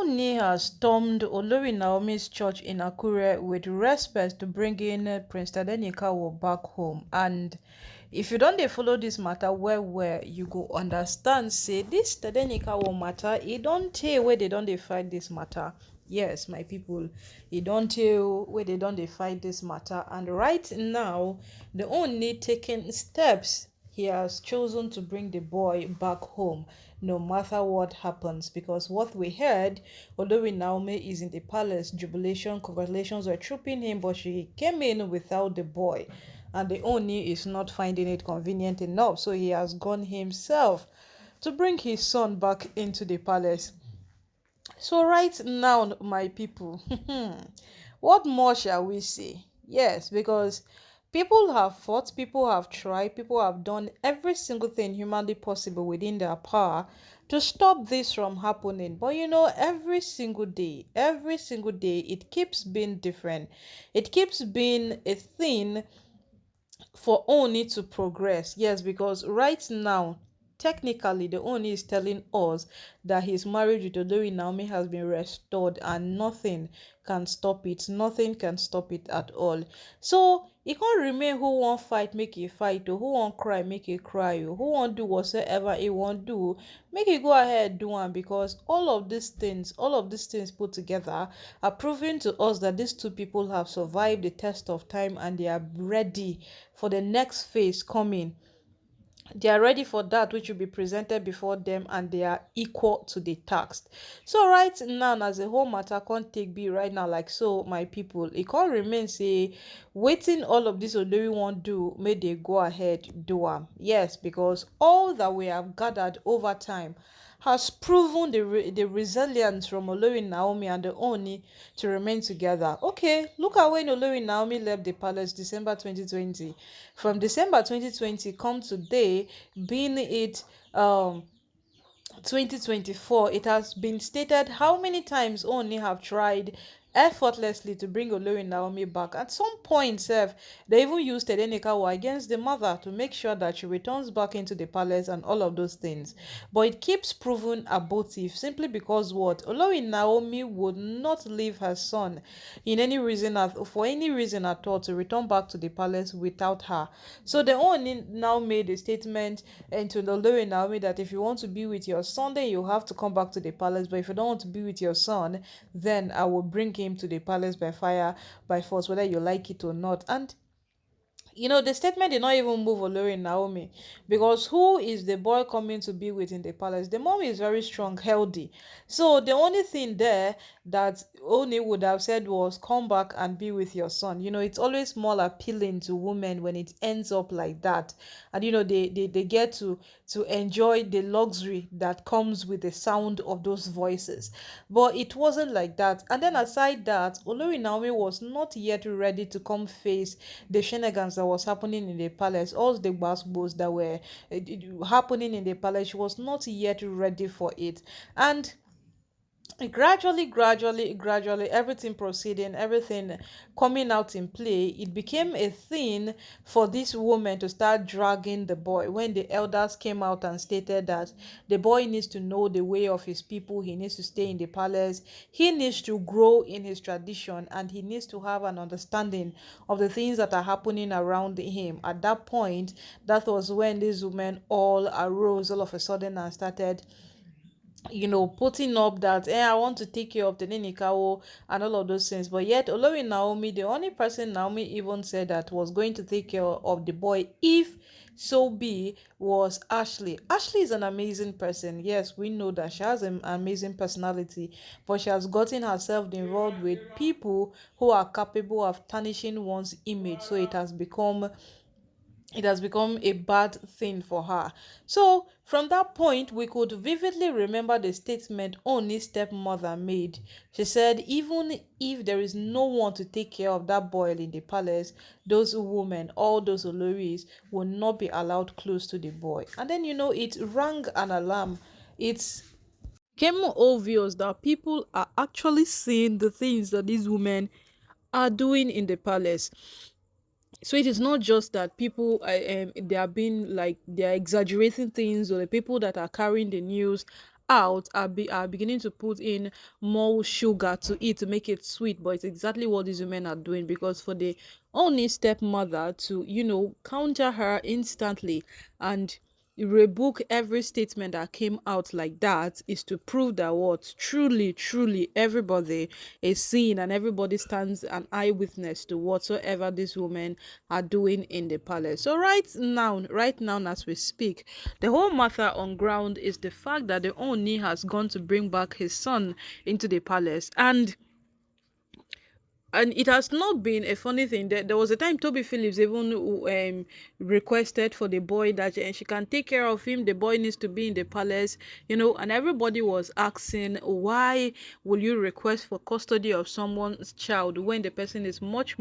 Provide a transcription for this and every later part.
Ooni has stormed Olori Naomi's church in Akure with respect to bringing Prince Tadenikawo back home. And if you don't dey follow this matter well, you go understand say this Tadenikawo matter, e don tey wey they don dey fight this matter. Yes, my people, e don tey wey they don dey fight this matter. And right now, the Ooni taking steps. He has chosen to bring the boy back home no matter what happens, because what we heard, although Naomi is in the palace, jubilation, congratulations were trooping him, but she came in without the boy, and the Oni is not finding it convenient enough, so he has gone himself to bring his son back into the palace. So right now, my people, what more shall we say? Yes, because people have fought, people have tried, people have done every single thing humanly possible within their power to stop this from happening. But every single day, it keeps being different. It keeps being a thing for Oni to progress. Yes, because right now, technically, the Oni is telling us that his marriage with Olori Naomi has been restored and nothing can stop it. Nothing can stop it at all. So, e can't remain who won't fight, make a fight, or who won't cry, make a cry, or who won't do whatsoever he won't do, make it go ahead, do one, because all of these things put together are proving to us that these two people have survived the test of time and they are ready for the next phase coming. They are ready for that which will be presented before them, and they are equal to the task. So right now, as a whole matter can't take be right now, like, so my people, it can't remain say waiting all of this Olori won't do, may they go ahead do am. Yes, because all that we have gathered over time has proven the resilience from Olori Naomi and the Oni to remain together. Okay, look at when Olori Naomi left the palace December 2020. From December 2020 come today, being it 2024, it has been stated how many times Oni have tried effortlessly to bring Olori Naomi back. At some point, sef, they even used Tedenekawa against the mother to make sure that she returns back into the palace and all of those things. But it keeps proving abortive simply because what? Olori Naomi would not leave her son in any reason for any reason at all to return back to the palace without her. So the Oni now made a statement to the Olori Naomi that if you want to be with your son, then you have to come back to the palace. But if you don't want to be with your son, then I will bring him to the palace by fire, by force, whether you like it or not. And the statement did not even move Olori Naomi, because who is the boy coming to be with in the palace? The mom is very strong, healthy. So the only thing there that Oni would have said was, come back and be with your son. It's always more appealing to women when it ends up like that. And they get to enjoy the luxury that comes with the sound of those voices. But it wasn't like that. And then aside that, Olori Naomi was not yet ready to come face the shenanigans that was happening in the palace, all the gbasgbos that were happening in the palace. She was not yet ready for it. And gradually, everything proceeding, everything coming out in play, it became a thing for this woman to start dragging the boy. When the elders came out and stated that the boy needs to know the way of his people, he needs to stay in the palace, he needs to grow in his tradition, and he needs to have an understanding of the things that are happening around him. At that point, that was when these women all arose all of a sudden and started putting up that I want to take care of the Ninikawo and all of those things. But yet Olori Naomi, the only person Naomi even said that was going to take care of the boy, if so be, was Ashley. Ashley is an amazing person. Yes, we know that she has an amazing personality, but she has gotten herself involved with people who are capable of tarnishing one's image. So it has become a bad thing for her. So from that point, we could vividly remember the statement Oni's stepmother made. She said, even if there is no one to take care of that boy in the palace, those women, all those Oloris, will not be allowed close to the boy. And then, it rang an alarm. It became obvious that people are actually seeing the things that these women are doing in the palace. So it is not just that people they are being like, they are exaggerating things, or the people that are carrying the news out are beginning to put in more sugar to it to make it sweet, but it's exactly what these women are doing, because for the only stepmother to, counter her instantly and rebook every statement that came out like that is to prove that what truly everybody is seeing, and everybody stands an eyewitness to whatsoever these women are doing in the palace. So right now as we speak, the whole matter on ground is the fact that the Oni has gone to bring back his son into the palace. And it has not been a funny thing. There was a time Toby Phillips even requested for the boy that she can take care of him. The boy needs to be in the palace, and everybody was asking, why will you request for custody of someone's child when the person is much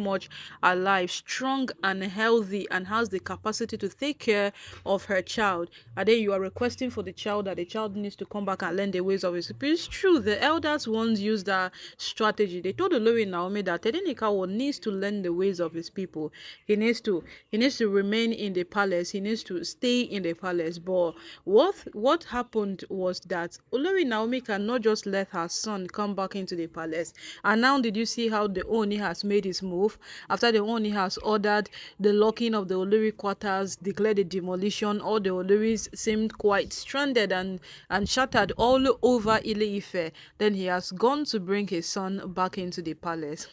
alive, strong and healthy, and has the capacity to take care of her child? And then you are requesting for the child that the child needs to come back and learn the ways of his people. It's true, the elders once used that strategy. They told Olori Naomi that Tedenikawo needs to learn the ways of his people. He needs to remain in the palace. He needs to stay in the palace. But what happened was that Olori Naomi cannot just let her son come back into the palace. And now did you see how the Oni has made his move? After the Oni has ordered the locking of the Olori quarters, declared the demolition, all the Oloris seemed quite stranded and shattered all over Ile-Ife. Then he has gone to bring his son back into the palace.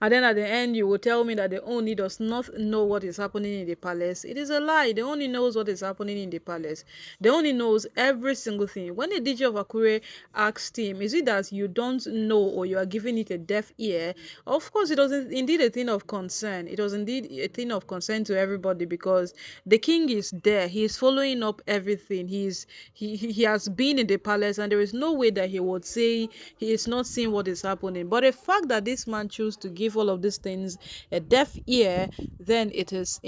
And then at the end, you will tell me that the Oni does not know what is happening in the palace. It is a lie. The Oni knows what is happening in the palace. The Oni knows every single thing. When the DJ of Akure asked him, is it that you don't know or you are giving it a deaf ear? Of course, it was indeed a thing of concern. It was indeed a thing of concern to everybody, because the king is there. He is following up everything. He has been in the palace, and there is no way that he would say he is not seeing what is happening. But the fact that this man chose to give all of these things a deaf ear, then it is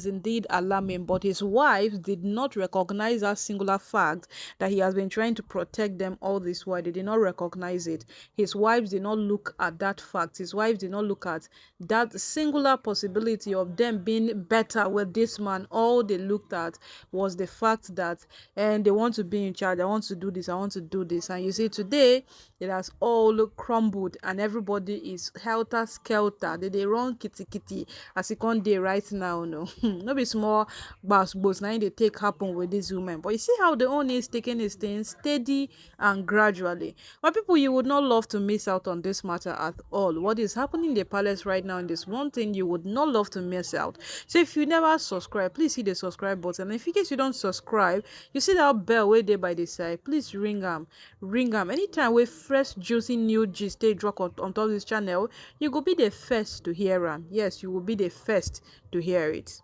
indeed alarming. But his wife did not recognize that singular fact that he has been trying to protect them all this while. They did not recognize it. His wives did not look at that fact. His wives did not look at that singular possibility of them being better with this man. All they looked at was the fact that, and they want to be in charge. I want to do this. I want to do this. And you see, today it has all crumbled, and everybody is helter skelter. They run kitty as it can't day right now. No, no be small but now they take happen with these women. But you see how the Oni is taking his things steady and gradually. But people, you would not love to miss out on this matter at all. What is happening in the palace right now, in this one thing you would not love to miss out. So if you never subscribe, please hit the subscribe button. And if in case you don't subscribe, you see that bell way there by the side, please ring them. Anytime we fresh juicy new gist they drop on top of this channel, you will be the first to hear them. Yes, you will be the first to hear it.